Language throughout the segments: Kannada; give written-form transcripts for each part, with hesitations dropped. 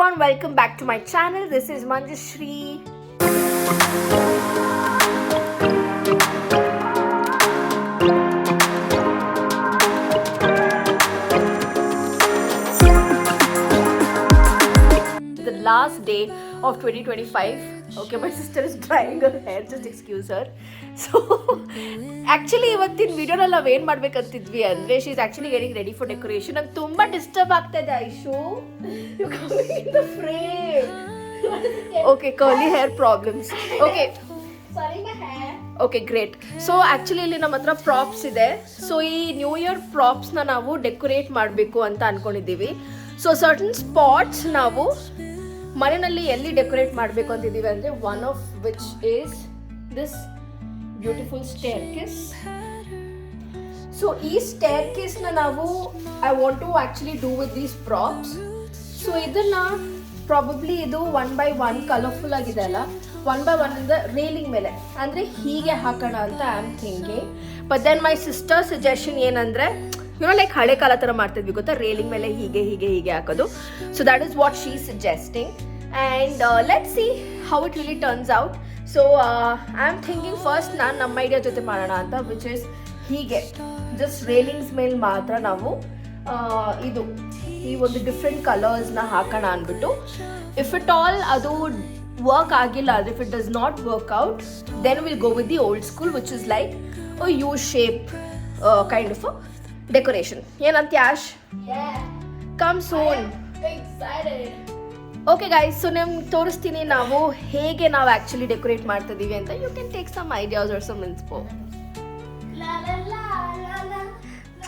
everyone, welcome back to my channel. This is Manjushri. The last day of 2025. Okay, my sister is drying her hair, just excuse her. So actually ಇವತ್ತಿನ ವಿಡಿಯೋನಲ್ಲಿ ನಾವು ಏನು ಮಾಡ್ಬೇಕಂತಿದ್ವಿ ಅಂದರೆ she is actually getting ready for decoration. ನಂಗೆ ತುಂಬ ಡಿಸ್ಟರ್ಬ್ ಆಗ್ತಾ ಇದೆ Aishu. You coming in the frame. Okay, curly hair problems. Okay okay, great. So actually ಇಲ್ಲಿ ನಮ್ಮ ಹತ್ರ ಪ್ರಾಪ್ಸ್ ಇದೆ. ಸೊ ಈ ನ್ಯೂ ಇಯರ್ ಪ್ರಾಪ್ಸ್ನ ನಾವು ಡೆಕೋರೇಟ್ ಮಾಡಬೇಕು ಅಂತ ಅಂದ್ಕೊಂಡಿದ್ದೀವಿ. ಸೊ ಸರ್ಟನ್ ಸ್ಪಾಟ್ಸ್ ನಾವು ಮನೆಯಲ್ಲಿ ಎಲ್ಲಿ ಡೆಕೋರೇಟ್ ಮಾಡಬೇಕು ಅಂತಿದ್ದೀವಿ ಅಂದರೆ one of which is this beautiful staircase. So ಈ ಸ್ಟೇರ್ಕೇಸ್ನ ನಾವು I want to actually do with these props. So ಇದನ್ನು ಪ್ರಾಬಬ್ಲಿ ಇದು 1x1 ಕಲರ್ಫುಲ್ ಆಗಿದೆ ಅಲ್ಲ, 1x1 ಇಂದ ರೇಲಿಂಗ್ ಮೇಲೆ ಅಂದರೆ ಹೀಗೆ ಹಾಕೋಣ ಅಂತ I am thinking. But then my sister suggestion ಏನಂದರೆ ಲೈಕ್ ಹಳೆ ಕಾಲ ಥರ ಮಾಡ್ತಿದ್ವಿ ಗೊತ್ತಾ, ರೇಲಿಂಗ್ ಮೇಲೆ ಹೀಗೆ ಹೀಗೆ ಹೀಗೆ ಹಾಕೋದು. So that is what she suggesting and let's see how it really turns out. So I am thinking first ನಾನು ನಮ್ಮ ಐಡಿಯಾ ಜೊತೆ ಮಾಡೋಣ ಅಂತ, ವಿಚ್ ಇಸ್ ಹೀಗೆ ಜಸ್ಟ್ ರೇಲಿಂಗ್ಸ್ ಮೇಲೆ ಮಾತ್ರ ನಾವು ಇದು ಈ ಒಂದು ಡಿಫ್ರೆಂಟ್ ಕಲರ್ಸ್ನ ಹಾಕೋಣ ಅಂದ್ಬಿಟ್ಟು. ಇಫ್ ಇಟ್ ಆಲ್ ಅದು ವರ್ಕ್ ಆಗಿಲ್ಲ ಅಂದರೆ, if it does not work out, then will go with the old school which is like U shape kind of decoration. ಏನಂತ Yash? Come soon. Okay guys, so ನಿಮ್ಗೆ ತೋರಿಸ್ತೀನಿ ನಾವು ಹೇಗೆ ನಾವು ಆ್ಯಕ್ಚುಲಿ ಡೆಕೋರೇಟ್ ಮಾಡ್ತಿದ್ದೀವಿ ಅಂತ. You can take some ideas or some inspo.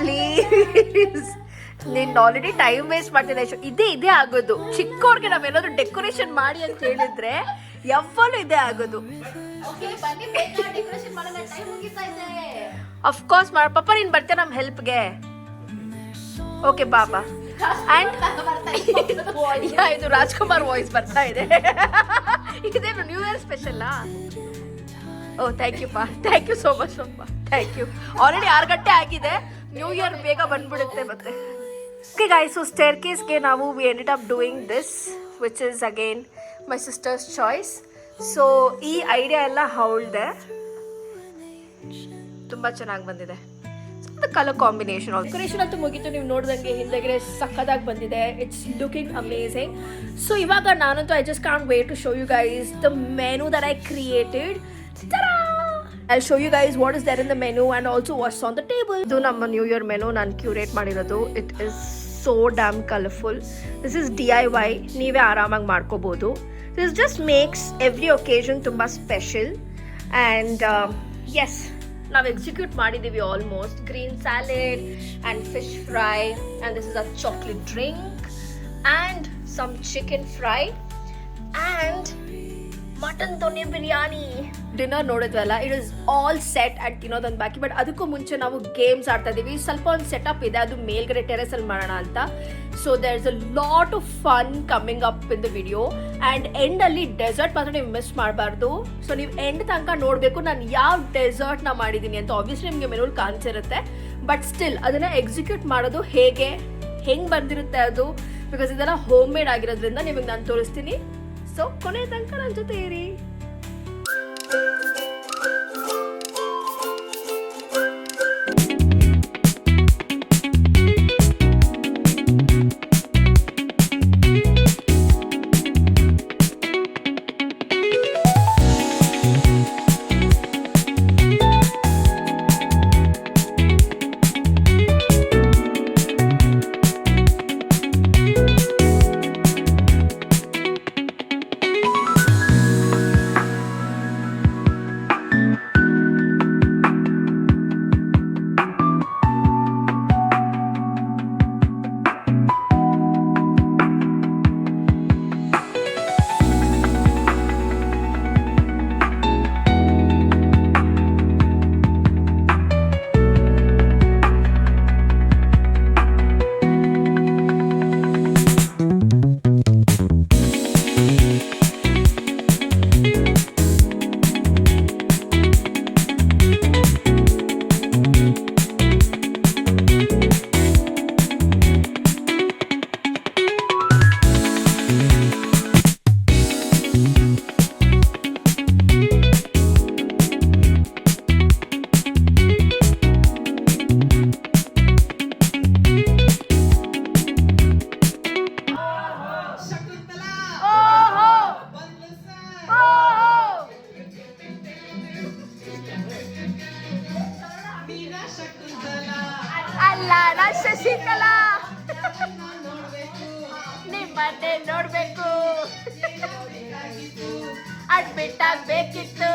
Please, ನೀನು ಆಲ್ರೆಡಿ ಟೈಮ್ ವೇಸ್ಟ್ ಮಾಡ್ತಿದ್ದೆ. ಇದೇ ಆಗೋದು ಚಿಕ್ಕವ್ರಿಗೆ ನಾವೇನಾದ್ರು ಡೆಕೋರೇಷನ್ ಮಾಡಿ ಅಂತ ಹೇಳಿದ್ರೆ ಯಾವಾಗಲೂ ಇದೇ ಆಗೋದು. ಅಫ್ಕೋರ್ಸ್ ಪಾಪ ನೀನು ಬರ್ತೀಯ ನಮ್ಮ ಹೆಲ್ಪ್ಗೆ. Okay Baba. ಆ್ಯಂಡ್ ಇದು ರಾಜ್ಕುಮಾರ್ ವಾಯ್ಸ್ ಬರ್ತಾ ಇದೆ. ಇದೇನು ನ್ಯೂ ಇಯರ್ ಸ್ಪೆಷಲ್ಲಾ? ಓ ಥ್ಯಾಂಕ್ ಯು ಪಾ, ಥ್ಯಾಂಕ್ ಯು ಸೋ ಮಚ್ ಅಪ್ಪ, ಥ್ಯಾಂಕ್ ಯು. ಆಲ್ರೆಡಿ 6 ಗಂಟೆ ಆಗಿದೆ, ನ್ಯೂ ಇಯರ್ ಬೇಗ ಬಂದ್ಬಿಡುತ್ತೆ ಮತ್ತೆ. ಓಕೆ ಗಾಯ್ಸ್, ಸೊ ಸ್ಟೇರ್ಕೇಸ್ಗೆ ನಾವು we ended up doing this which is again my sister's choice. So ಈ ಐಡಿಯಾ ಎಲ್ಲ ಅವಳದೆ, ತುಂಬ ಚೆನ್ನಾಗಿ ಬಂದಿದೆ. ಕಲರ್ ಕಾಂಬಿನೇಷನ್ ಡೆಕೋರೇಷನ್ ಅಂತೂ ಮುಗೀತು. ನೀವು ನೋಡಿದಂಗೆ ಹಿಂದೆಗಡೆ ಸಕ್ಕದಾಗಿ ಬಂದಿದೆ. It's looking amazing. ಸೊ ಇವಾಗ ನಾನಂತೂ I just can't wait to show you guys the menu that I created. I'll show you guys what is there in the menu and also what's on the table. ಇದು ನಮ್ಮ ನ್ಯೂ ಇಯರ್ ಮೆನು ನಾನು ಕ್ಯೂರೇಟ್ ಮಾಡಿರೋದು. It is so damn colourful. This is DIY, ನೀವೇ ಆರಾಮಾಗಿ ಮಾಡ್ಕೋಬೋದು. This just makes every occasion ತುಂಬ ಸ್ಪೆಷಲ್. ಆ್ಯಂಡ್ ಎಸ್, ನಾವು ಎಕ್ಸಿಕ್ಯೂಟ್ ಮಾಡಿದ್ದೀವಿ almost. Green salad and fish fry and this is a chocolate drink and some chicken fry and mutton donne biryani. Dinner ನೋಡಿದ್ವಲ್ಲ, it is all set and ತಿನ್ನೋದೊಂದು ಬಾಕಿ. ಬಟ್ ಅದಕ್ಕೂ ಮುಂಚೆ ನಾವು ಗೇಮ್ಸ್ ಆಡ್ತಾ ಇದ್ದೀವಿ. ಸ್ವಲ್ಪ ಒಂದು ಸೆಟಪ್ ಇದೆ, ಅದು ಮೇಲ್ಗಡೆ ಟೆರೆಸಲ್ಲಿ ಮಾಡೋಣ ಅಂತ. So there is a lot of fun coming up in the video. And ಎಂಡಲ್ಲಿ ಡೆಸರ್ಟ್ ಮಾತ್ರ ನೀವು ಮಿಸ್ ಮಾಡಬಾರ್ದು. ಸೊ ನೀವು ಎಂಡ್ ತನಕ ನೋಡಬೇಕು ನಾನು ಯಾವ ಡೆಸರ್ಟ್ನ ಮಾಡಿದ್ದೀನಿ ಅಂತ. ಆಬ್ವಿಯಸ್ಲಿ ನಿಮಗೆ ಮೆನುಲ್ ಕಾಣಿಸಿರುತ್ತೆ, ಬಟ್ ಸ್ಟಿಲ್ ಅದನ್ನು ಎಕ್ಸಿಕ್ಯೂಟ್ ಮಾಡೋದು ಹೆಂಗೆ ಬಂದಿರುತ್ತೆ ಅದು, ಬಿಕಾಸ್ ಇದೆಲ್ಲ ಹೋಮ್ ಮೇಡ್ ಆಗಿರೋದ್ರಿಂದ ನಿಮಗೆ ನಾನು ತೋರಿಸ್ತೀನಿ. ಸೊ ಕೊನೆ ತನಕ ನನ್ನ ಜೊತೆ ಇರಿ. ಶಶಿಕಲಾ ನಿಮ್ಮನ್ನೇ ನೋಡ್ಬೇಕು ಅಡ್ಮಿಟ್ ಆಗ್ಬೇಕಿತ್ತು.